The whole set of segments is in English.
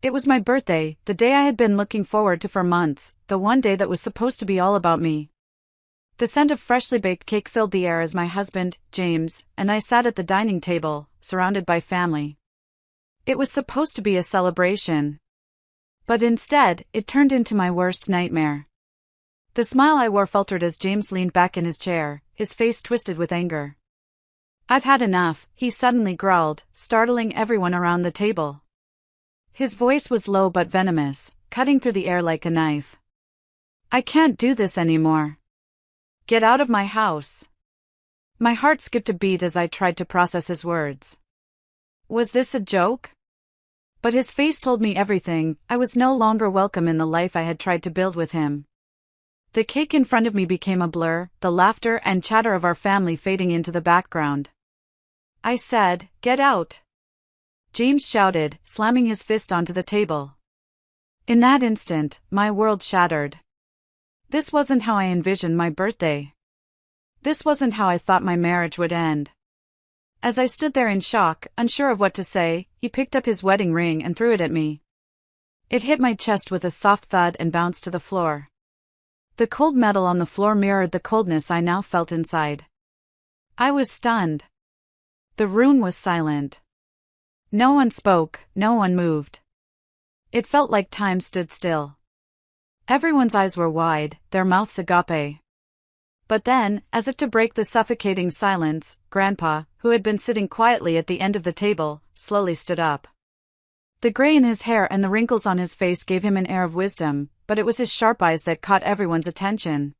It was my birthday, the day I had been looking forward to for months, the one day that was supposed to be all about me. The scent of freshly baked cake filled the air as my husband, James, and I sat at the dining table, surrounded by family. It was supposed to be a celebration. But instead, it turned into my worst nightmare. The smile I wore faltered as James leaned back in his chair, his face twisted with anger. "I've had enough," he suddenly growled, startling everyone around the table. His voice was low but venomous, cutting through the air like a knife. "I can't do this anymore. Get out of my house." My heart skipped a beat as I tried to process his words. Was this a joke? But his face told me everything. I was no longer welcome in the life I had tried to build with him. The cake in front of me became a blur, the laughter and chatter of our family fading into the background. I said, "Get out!" James shouted, slamming his fist onto the table. In that instant, my world shattered. This wasn't how I envisioned my birthday. This wasn't how I thought my marriage would end. As I stood there in shock, unsure of what to say, he picked up his wedding ring and threw it at me. It hit my chest with a soft thud and bounced to the floor. The cold metal on the floor mirrored the coldness I now felt inside. I was stunned. The room was silent. No one spoke, no one moved. It felt like time stood still. Everyone's eyes were wide, their mouths agape. But then, as if to break the suffocating silence, Grandpa, who had been sitting quietly at the end of the table, slowly stood up. The gray in his hair and the wrinkles on his face gave him an air of wisdom, but it was his sharp eyes that caught everyone's attention.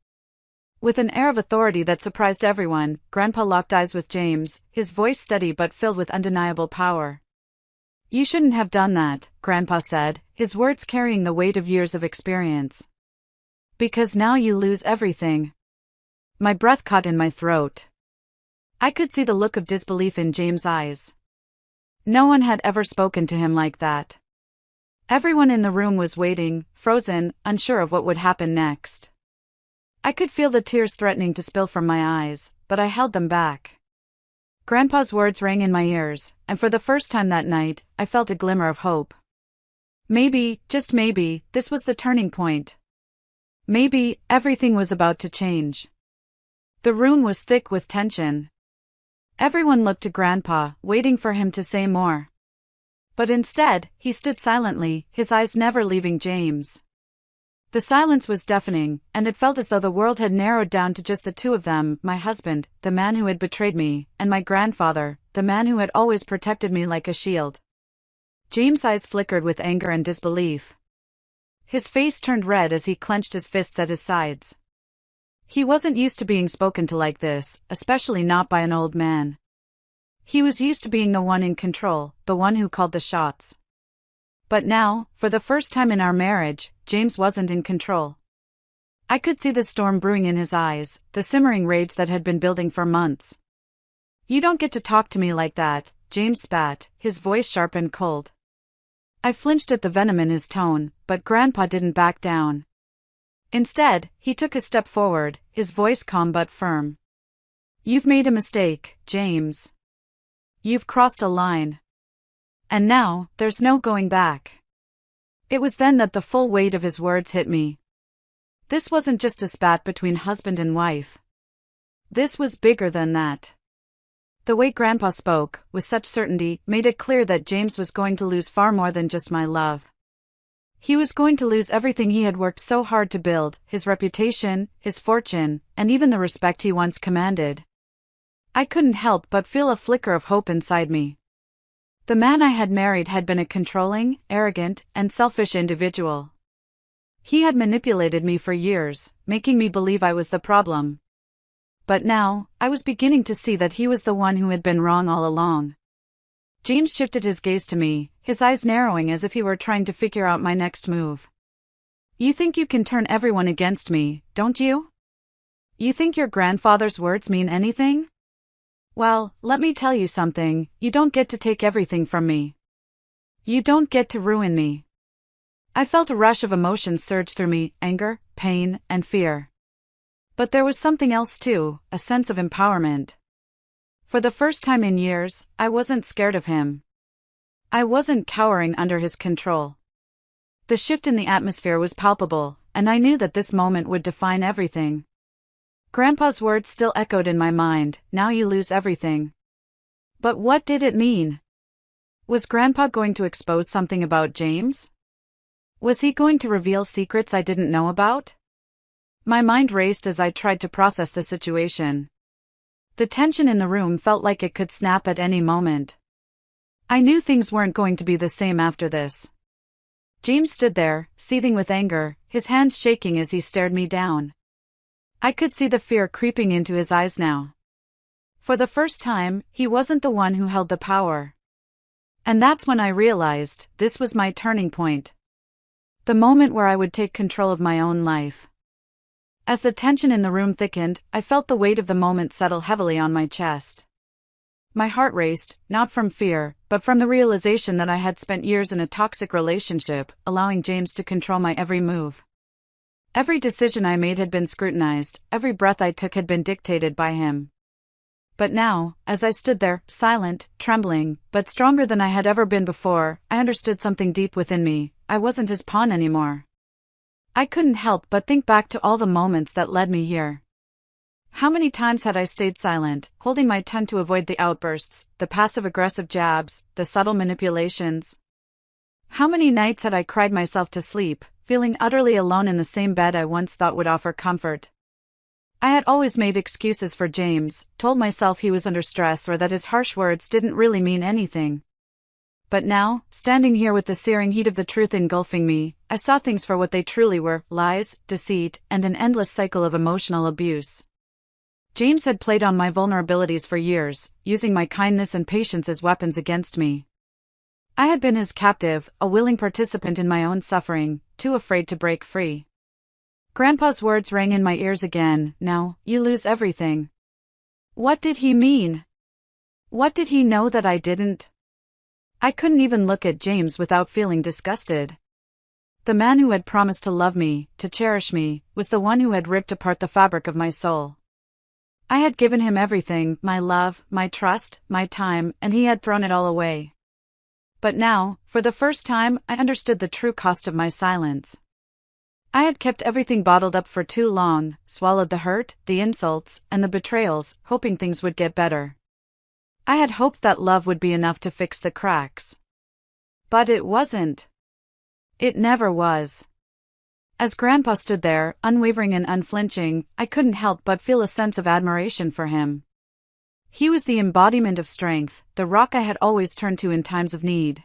With an air of authority that surprised everyone, Grandpa locked eyes with James, his voice steady but filled with undeniable power. "You shouldn't have done that," Grandpa said, his words carrying the weight of years of experience. "Because now you lose everything." My breath caught in my throat. I could see the look of disbelief in James' eyes. No one had ever spoken to him like that. Everyone in the room was waiting, frozen, unsure of what would happen next. I could feel the tears threatening to spill from my eyes, but I held them back. Grandpa's words rang in my ears, and for the first time that night, I felt a glimmer of hope. Maybe, just maybe, this was the turning point. Maybe, everything was about to change. The room was thick with tension. Everyone looked to Grandpa, waiting for him to say more. But instead, he stood silently, his eyes never leaving James. The silence was deafening, and it felt as though the world had narrowed down to just the two of them, my husband, the man who had betrayed me, and my grandfather, the man who had always protected me like a shield. James' eyes flickered with anger and disbelief. His face turned red as he clenched his fists at his sides. He wasn't used to being spoken to like this, especially not by an old man. He was used to being the one in control, the one who called the shots. But now, for the first time in our marriage, James wasn't in control. I could see the storm brewing in his eyes, the simmering rage that had been building for months. "You don't get to talk to me like that," James spat, his voice sharp and cold. I flinched at the venom in his tone, but Grandpa didn't back down. Instead, he took a step forward, his voice calm but firm. "You've made a mistake, James. You've crossed a line. And now, there's no going back." It was then that the full weight of his words hit me. This wasn't just a spat between husband and wife. This was bigger than that. The way Grandpa spoke, with such certainty, made it clear that James was going to lose far more than just my love. He was going to lose everything he had worked so hard to build, his reputation, his fortune, and even the respect he once commanded. I couldn't help but feel a flicker of hope inside me. The man I had married had been a controlling, arrogant, and selfish individual. He had manipulated me for years, making me believe I was the problem. But now, I was beginning to see that he was the one who had been wrong all along. James shifted his gaze to me, his eyes narrowing as if he were trying to figure out my next move. "You think you can turn everyone against me, don't you? You think your grandfather's words mean anything? Well, let me tell you something, you don't get to take everything from me. You don't get to ruin me." I felt a rush of emotions surge through me, anger, pain, and fear. But there was something else too, a sense of empowerment. For the first time in years, I wasn't scared of him. I wasn't cowering under his control. The shift in the atmosphere was palpable, and I knew that this moment would define everything. Grandpa's words still echoed in my mind, "Now you lose everything." But what did it mean? Was Grandpa going to expose something about James? Was he going to reveal secrets I didn't know about? My mind raced as I tried to process the situation. The tension in the room felt like it could snap at any moment. I knew things weren't going to be the same after this. James stood there, seething with anger, his hands shaking as he stared me down. I could see the fear creeping into his eyes now. For the first time, he wasn't the one who held the power. And that's when I realized this was my turning point. The moment where I would take control of my own life. As the tension in the room thickened, I felt the weight of the moment settle heavily on my chest. My heart raced, not from fear, but from the realization that I had spent years in a toxic relationship, allowing James to control my every move. Every decision I made had been scrutinized, every breath I took had been dictated by him. But now, as I stood there, silent, trembling, but stronger than I had ever been before, I understood something deep within me. I wasn't his pawn anymore. I couldn't help but think back to all the moments that led me here. How many times had I stayed silent, holding my tongue to avoid the outbursts, the passive-aggressive jabs, the subtle manipulations? How many nights had I cried myself to sleep, feeling utterly alone in the same bed I once thought would offer comfort? I had always made excuses for James, told myself he was under stress or that his harsh words didn't really mean anything. But now, standing here with the searing heat of the truth engulfing me, I saw things for what they truly were: lies, deceit, and an endless cycle of emotional abuse. James had played on my vulnerabilities for years, using my kindness and patience as weapons against me. I had been his captive, a willing participant in my own suffering, too afraid to break free. Grandpa's words rang in my ears again, "Now, you lose everything." What did he mean? What did he know that I didn't? I couldn't even look at James without feeling disgusted. The man who had promised to love me, to cherish me, was the one who had ripped apart the fabric of my soul. I had given him everything, my love, my trust, my time, and he had thrown it all away. But now, for the first time, I understood the true cost of my silence. I had kept everything bottled up for too long, swallowed the hurt, the insults, and the betrayals, hoping things would get better. I had hoped that love would be enough to fix the cracks. But it wasn't. It never was. As Grandpa stood there, unwavering and unflinching, I couldn't help but feel a sense of admiration for him. He was the embodiment of strength, the rock I had always turned to in times of need.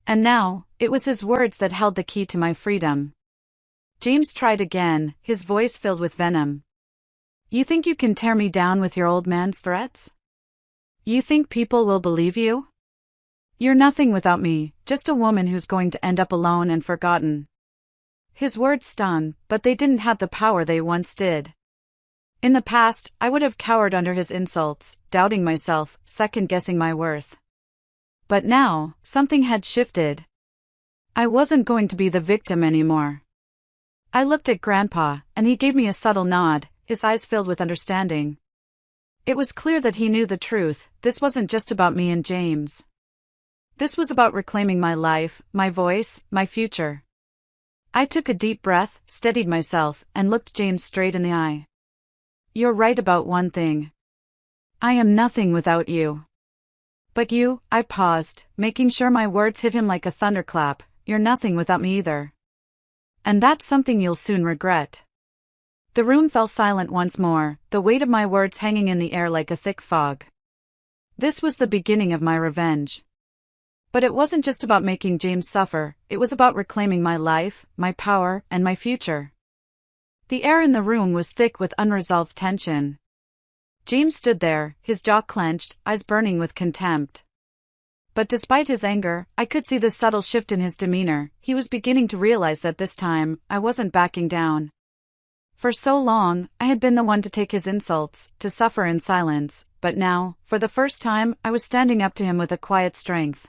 And now, it was his words that held the key to my freedom. James tried again, his voice filled with venom. "You think you can tear me down with your old man's threats? You think people will believe you? You're nothing without me, just a woman who's going to end up alone and forgotten." His words stung, but they didn't have the power they once did. In the past, I would have cowered under his insults, doubting myself, second-guessing my worth. But now, something had shifted. I wasn't going to be the victim anymore. I looked at Grandpa, and he gave me a subtle nod, his eyes filled with understanding. It was clear that he knew the truth. This wasn't just about me and James. This was about reclaiming my life, my voice, my future. I took a deep breath, steadied myself, and looked James straight in the eye. "You're right about one thing. I am nothing without you. But you," I paused, making sure my words hit him like a thunderclap, "you're nothing without me either. And that's something you'll soon regret." The room fell silent once more, the weight of my words hanging in the air like a thick fog. This was the beginning of my revenge. But it wasn't just about making James suffer, it was about reclaiming my life, my power, and my future. The air in the room was thick with unresolved tension. James stood there, his jaw clenched, eyes burning with contempt. But despite his anger, I could see the subtle shift in his demeanor. He was beginning to realize that this time, I wasn't backing down. For so long, I had been the one to take his insults, to suffer in silence, but now, for the first time, I was standing up to him with a quiet strength.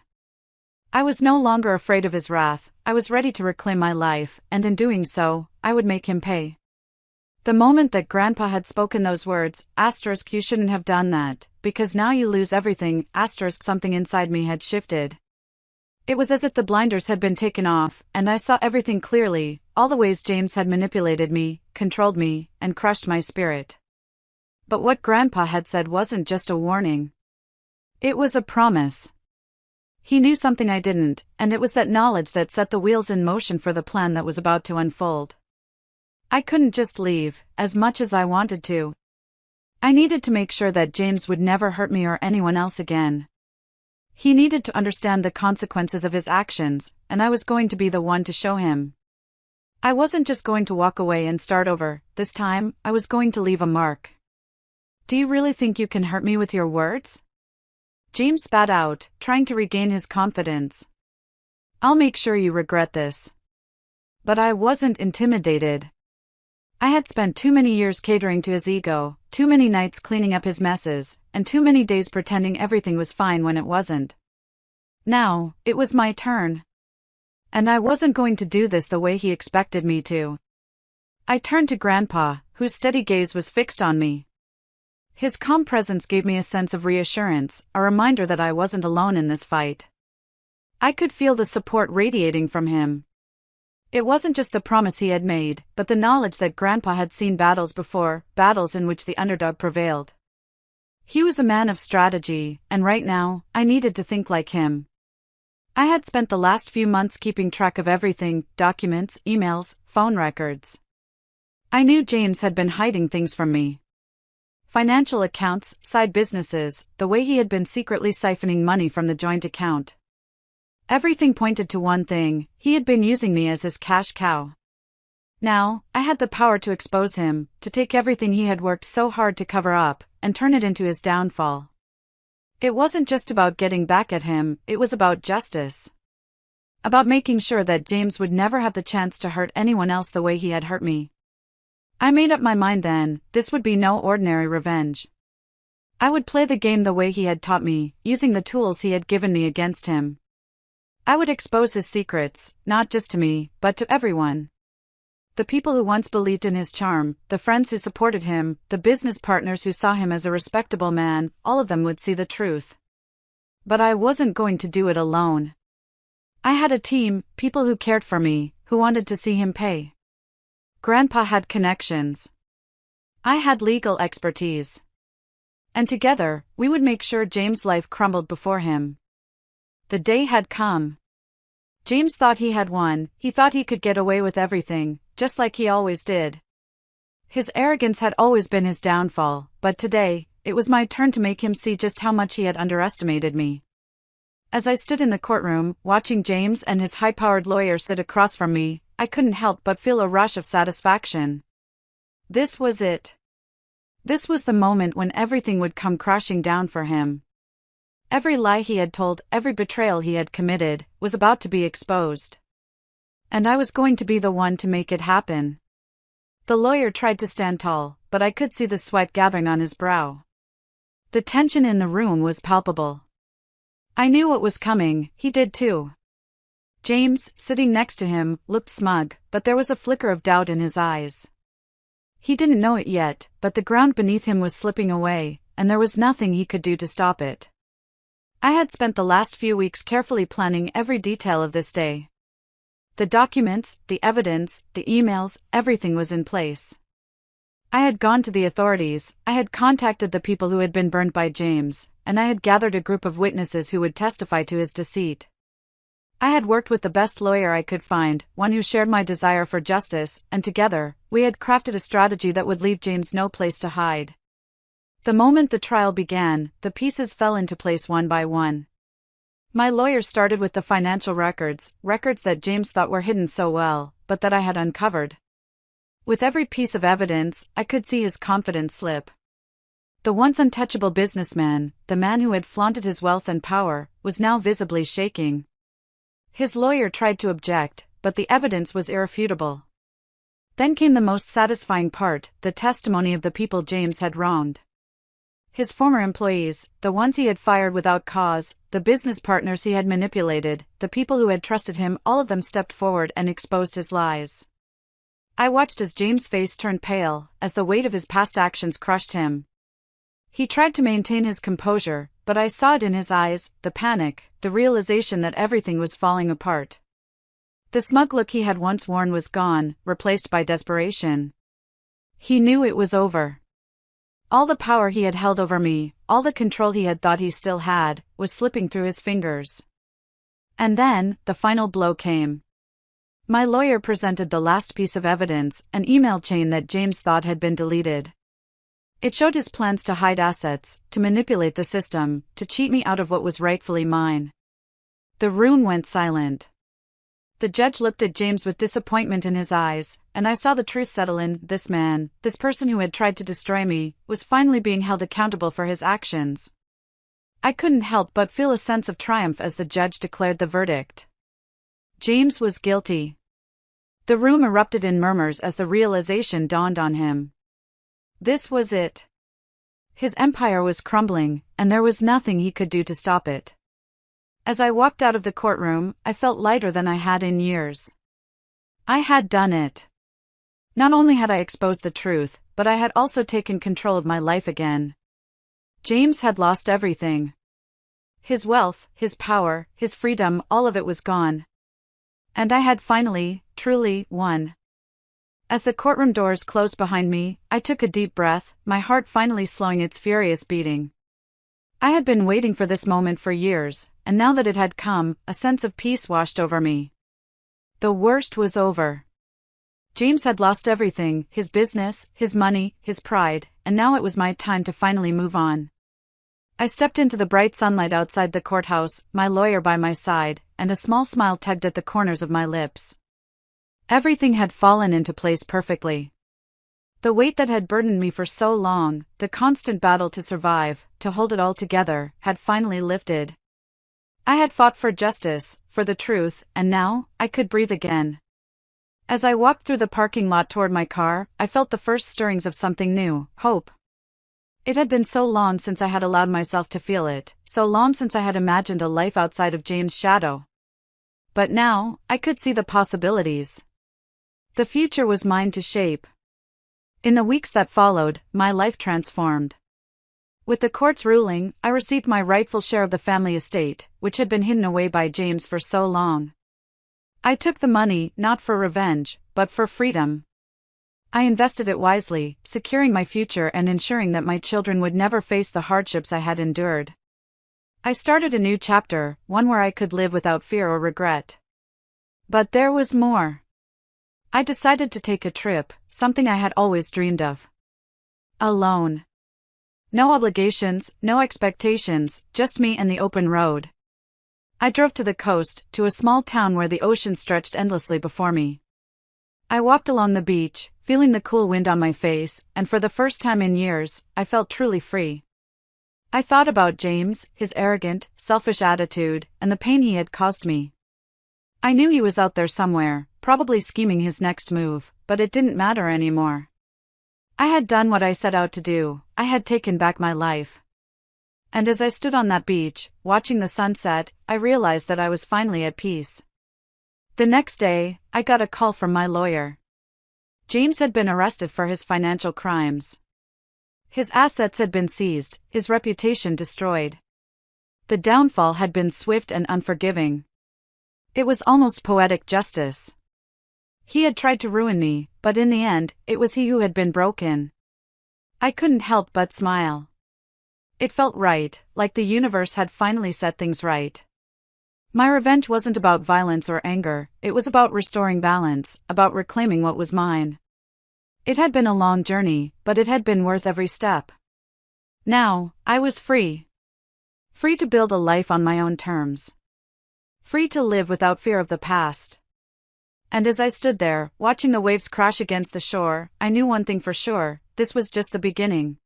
I was no longer afraid of his wrath. I was ready to reclaim my life, and in doing so, I would make him pay. The moment that Grandpa had spoken those words, "You shouldn't have done that, because now you lose everything," something inside me had shifted. It was as if the blinders had been taken off, and I saw everything clearly, all the ways James had manipulated me, controlled me, and crushed my spirit. But what Grandpa had said wasn't just a warning. It was a promise. He knew something I didn't, and it was that knowledge that set the wheels in motion for the plan that was about to unfold. I couldn't just leave, as much as I wanted to. I needed to make sure that James would never hurt me or anyone else again. He needed to understand the consequences of his actions, and I was going to be the one to show him. I wasn't just going to walk away and start over. This time, I was going to leave a mark. "Do you really think you can hurt me with your words?" James spat out, trying to regain his confidence. "I'll make sure you regret this." But I wasn't intimidated. I had spent too many years catering to his ego, too many nights cleaning up his messes, and too many days pretending everything was fine when it wasn't. Now, it was my turn. And I wasn't going to do this the way he expected me to. I turned to Grandpa, whose steady gaze was fixed on me. His calm presence gave me a sense of reassurance, a reminder that I wasn't alone in this fight. I could feel the support radiating from him. It wasn't just the promise he had made, but the knowledge that Grandpa had seen battles before, battles in which the underdog prevailed. He was a man of strategy, and right now, I needed to think like him. I had spent the last few months keeping track of everything: documents, emails, phone records. I knew James had been hiding things from me. Financial accounts, side businesses, the way he had been secretly siphoning money from the joint account. Everything pointed to one thing: he had been using me as his cash cow. Now, I had the power to expose him, to take everything he had worked so hard to cover up, and turn it into his downfall. It wasn't just about getting back at him, it was about justice. About making sure that James would never have the chance to hurt anyone else the way he had hurt me. I made up my mind then: this would be no ordinary revenge. I would play the game the way he had taught me, using the tools he had given me against him. I would expose his secrets, not just to me, but to everyone. The people who once believed in his charm, the friends who supported him, the business partners who saw him as a respectable man, all of them would see the truth. But I wasn't going to do it alone. I had a team, people who cared for me, who wanted to see him pay. Grandpa had connections. I had legal expertise. And together, we would make sure James' life crumbled before him. The day had come. James thought he had won. He thought he could get away with everything, just like he always did. His arrogance had always been his downfall, but today, it was my turn to make him see just how much he had underestimated me. As I stood in the courtroom, watching James and his high-powered lawyer sit across from me, I couldn't help but feel a rush of satisfaction. This was it. This was the moment when everything would come crashing down for him. Every lie he had told, every betrayal he had committed, was about to be exposed. And I was going to be the one to make it happen. The lawyer tried to stand tall, but I could see the sweat gathering on his brow. The tension in the room was palpable. I knew what was coming, he did too. James, sitting next to him, looked smug, but there was a flicker of doubt in his eyes. He didn't know it yet, but the ground beneath him was slipping away, and there was nothing he could do to stop it. I had spent the last few weeks carefully planning every detail of this day. The documents, the evidence, the emails, everything was in place. I had gone to the authorities, I had contacted the people who had been burned by James, and I had gathered a group of witnesses who would testify to his deceit. I had worked with the best lawyer I could find, one who shared my desire for justice, and together, we had crafted a strategy that would leave James no place to hide. The moment the trial began, the pieces fell into place one by one. My lawyer started with the financial records that James thought were hidden so well, but that I had uncovered. With every piece of evidence, I could see his confidence slip. The once untouchable businessman, the man who had flaunted his wealth and power, was now visibly shaking. His lawyer tried to object, but the evidence was irrefutable. Then came the most satisfying part, the testimony of the people James had wronged. His former employees, the ones he had fired without cause, the business partners he had manipulated, the people who had trusted him, all of them stepped forward and exposed his lies. I watched as James' face turned pale, as the weight of his past actions crushed him. He tried to maintain his composure, but I saw it in his eyes, the panic, the realization that everything was falling apart. The smug look he had once worn was gone, replaced by desperation. He knew it was over. All the power he had held over me, all the control he had thought he still had, was slipping through his fingers. And then, the final blow came. My lawyer presented the last piece of evidence, an email chain that James thought had been deleted. It showed his plans to hide assets, to manipulate the system, to cheat me out of what was rightfully mine. The room went silent. The judge looked at James with disappointment in his eyes, and I saw the truth settle in. This man, this person who had tried to destroy me, was finally being held accountable for his actions. I couldn't help but feel a sense of triumph as the judge declared the verdict. James was guilty. The room erupted in murmurs as the realization dawned on him. This was it. His empire was crumbling, and there was nothing he could do to stop it. As I walked out of the courtroom, I felt lighter than I had in years. I had done it. Not only had I exposed the truth, but I had also taken control of my life again. James had lost everything. His wealth, his power, his freedom, all of it was gone. And I had finally, truly, won. As the courtroom doors closed behind me, I took a deep breath, my heart finally slowing its furious beating. I had been waiting for this moment for years, and now that it had come, a sense of peace washed over me. The worst was over. James had lost everything, his business, his money, his pride, and now it was my time to finally move on. I stepped into the bright sunlight outside the courthouse, my lawyer by my side, and a small smile tugged at the corners of my lips. Everything had fallen into place perfectly. The weight that had burdened me for so long, the constant battle to survive, to hold it all together, had finally lifted. I had fought for justice, for the truth, and now, I could breathe again. As I walked through the parking lot toward my car, I felt the first stirrings of something new, hope. It had been so long since I had allowed myself to feel it, so long since I had imagined a life outside of James' shadow. But now, I could see the possibilities. The future was mine to shape. In the weeks that followed, my life transformed. With the court's ruling, I received my rightful share of the family estate, which had been hidden away by James for so long. I took the money, not for revenge, but for freedom. I invested it wisely, securing my future and ensuring that my children would never face the hardships I had endured. I started a new chapter, one where I could live without fear or regret. But there was more. I decided to take a trip, something I had always dreamed of. Alone. No obligations, no expectations, just me and the open road. I drove to the coast, to a small town where the ocean stretched endlessly before me. I walked along the beach, feeling the cool wind on my face, and for the first time in years, I felt truly free. I thought about James, his arrogant, selfish attitude, and the pain he had caused me. I knew he was out there somewhere, probably scheming his next move, but it didn't matter anymore. I had done what I set out to do, I had taken back my life. And as I stood on that beach, watching the sunset, I realized that I was finally at peace. The next day, I got a call from my lawyer. James had been arrested for his financial crimes. His assets had been seized, his reputation destroyed. The downfall had been swift and unforgiving. It was almost poetic justice. He had tried to ruin me, but in the end, it was he who had been broken. I couldn't help but smile. It felt right, like the universe had finally set things right. My revenge wasn't about violence or anger, it was about restoring balance, about reclaiming what was mine. It had been a long journey, but it had been worth every step. Now, I was free. Free to build a life on my own terms. Free to live without fear of the past. And as I stood there, watching the waves crash against the shore, I knew one thing for sure, this was just the beginning.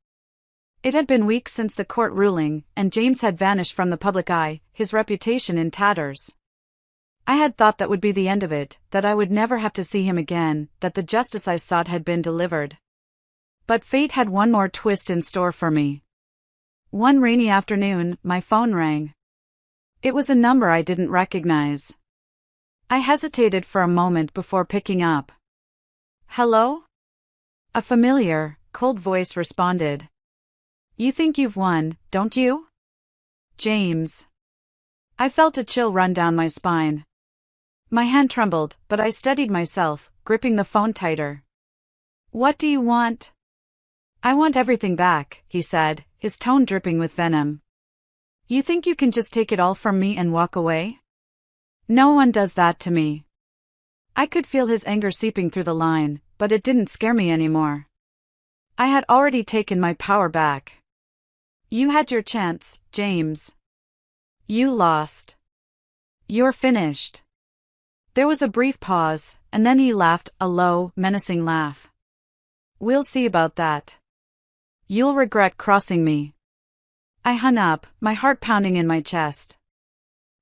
It had been weeks since the court ruling, and James had vanished from the public eye, his reputation in tatters. I had thought that would be the end of it, that I would never have to see him again, that the justice I sought had been delivered. But fate had one more twist in store for me. One rainy afternoon, my phone rang. It was a number I didn't recognize. I hesitated for a moment before picking up. Hello? A familiar, cold voice responded. You think you've won, don't you? James. I felt a chill run down my spine. My hand trembled, but I steadied myself, gripping the phone tighter. What do you want? I want everything back, he said, his tone dripping with venom. You think you can just take it all from me and walk away? No one does that to me. I could feel his anger seeping through the line, but it didn't scare me anymore. I had already taken my power back. You had your chance, James. You lost. You're finished. There was a brief pause, and then he laughed, a low, menacing laugh. We'll see about that. You'll regret crossing me. I hung up, my heart pounding in my chest.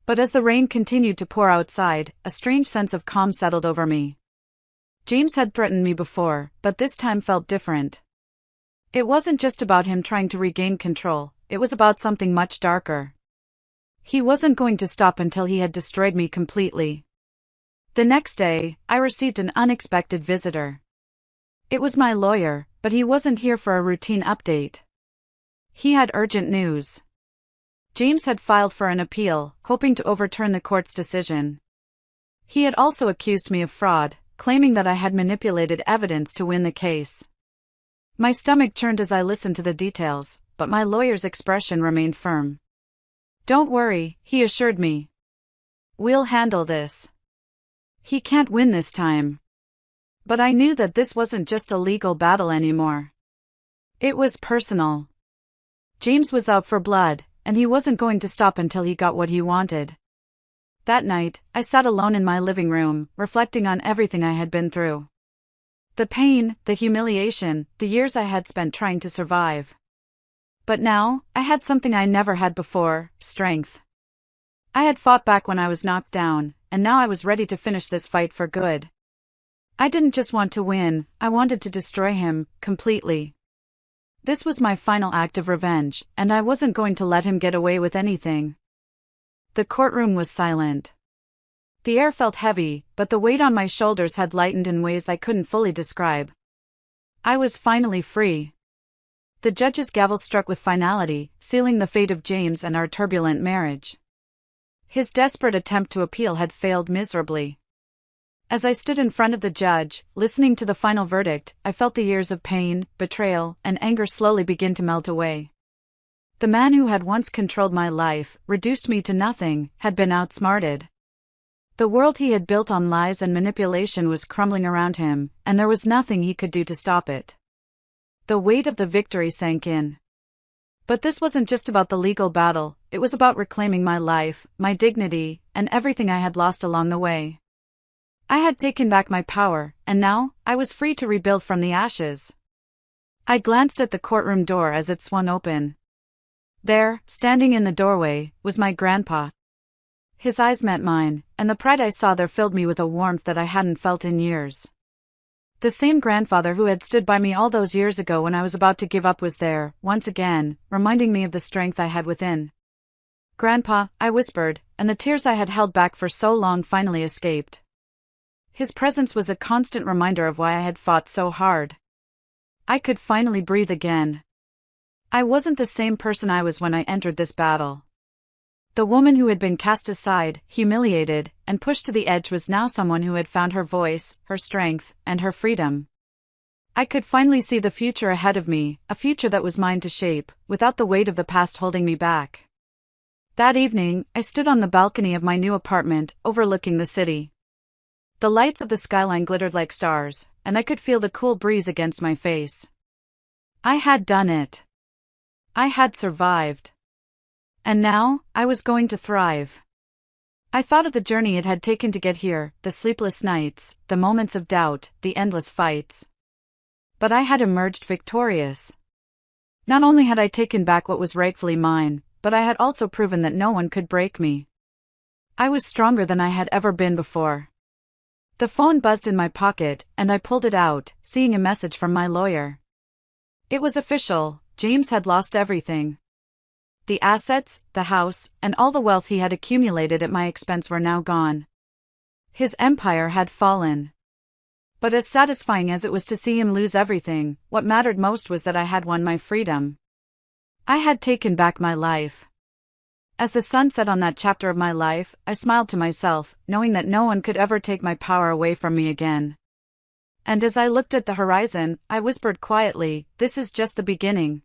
But as the rain continued to pour outside, a strange sense of calm settled over me. James had threatened me before, but this time felt different. It wasn't just about him trying to regain control, it was about something much darker. He wasn't going to stop until he had destroyed me completely. The next day, I received an unexpected visitor. It was my lawyer, but he wasn't here for a routine update. He had urgent news. James had filed for an appeal, hoping to overturn the court's decision. He had also accused me of fraud, claiming that I had manipulated evidence to win the case. My stomach churned as I listened to the details, but my lawyer's expression remained firm. Don't worry, he assured me. We'll handle this. He can't win this time. But I knew that this wasn't just a legal battle anymore. It was personal. James was out for blood, and he wasn't going to stop until he got what he wanted. That night, I sat alone in my living room, reflecting on everything I had been through. The pain, the humiliation, the years I had spent trying to survive. But now, I had something I never had before, strength. I had fought back when I was knocked down, and now I was ready to finish this fight for good. I didn't just want to win, I wanted to destroy him, completely. This was my final act of revenge, and I wasn't going to let him get away with anything. The courtroom was silent. The air felt heavy, but the weight on my shoulders had lightened in ways I couldn't fully describe. I was finally free. The judge's gavel struck with finality, sealing the fate of James and our turbulent marriage. His desperate attempt to appeal had failed miserably. As I stood in front of the judge, listening to the final verdict, I felt the years of pain, betrayal, and anger slowly begin to melt away. The man who had once controlled my life, reduced me to nothing, had been outsmarted. The world he had built on lies and manipulation was crumbling around him, and there was nothing he could do to stop it. The weight of the victory sank in. But this wasn't just about the legal battle, it was about reclaiming my life, my dignity, and everything I had lost along the way. I had taken back my power, and now, I was free to rebuild from the ashes. I glanced at the courtroom door as it swung open. There, standing in the doorway, was my grandpa. His eyes met mine, and the pride I saw there filled me with a warmth that I hadn't felt in years. The same grandfather who had stood by me all those years ago when I was about to give up was there, once again, reminding me of the strength I had within. Grandpa, I whispered, and the tears I had held back for so long finally escaped. His presence was a constant reminder of why I had fought so hard. I could finally breathe again. I wasn't the same person I was when I entered this battle. The woman who had been cast aside, humiliated, and pushed to the edge was now someone who had found her voice, her strength, and her freedom. I could finally see the future ahead of me, a future that was mine to shape, without the weight of the past holding me back. That evening, I stood on the balcony of my new apartment, overlooking the city. The lights of the skyline glittered like stars, and I could feel the cool breeze against my face. I had done it. I had survived. And now, I was going to thrive. I thought of the journey it had taken to get here, the sleepless nights, the moments of doubt, the endless fights. But I had emerged victorious. Not only had I taken back what was rightfully mine, but I had also proven that no one could break me. I was stronger than I had ever been before. The phone buzzed in my pocket, and I pulled it out, seeing a message from my lawyer. It was official, James had lost everything. The assets, the house, and all the wealth he had accumulated at my expense were now gone. His empire had fallen. But as satisfying as it was to see him lose everything, what mattered most was that I had won my freedom. I had taken back my life. As the sun set on that chapter of my life, I smiled to myself, knowing that no one could ever take my power away from me again. And as I looked at the horizon, I whispered quietly, "This is just the beginning."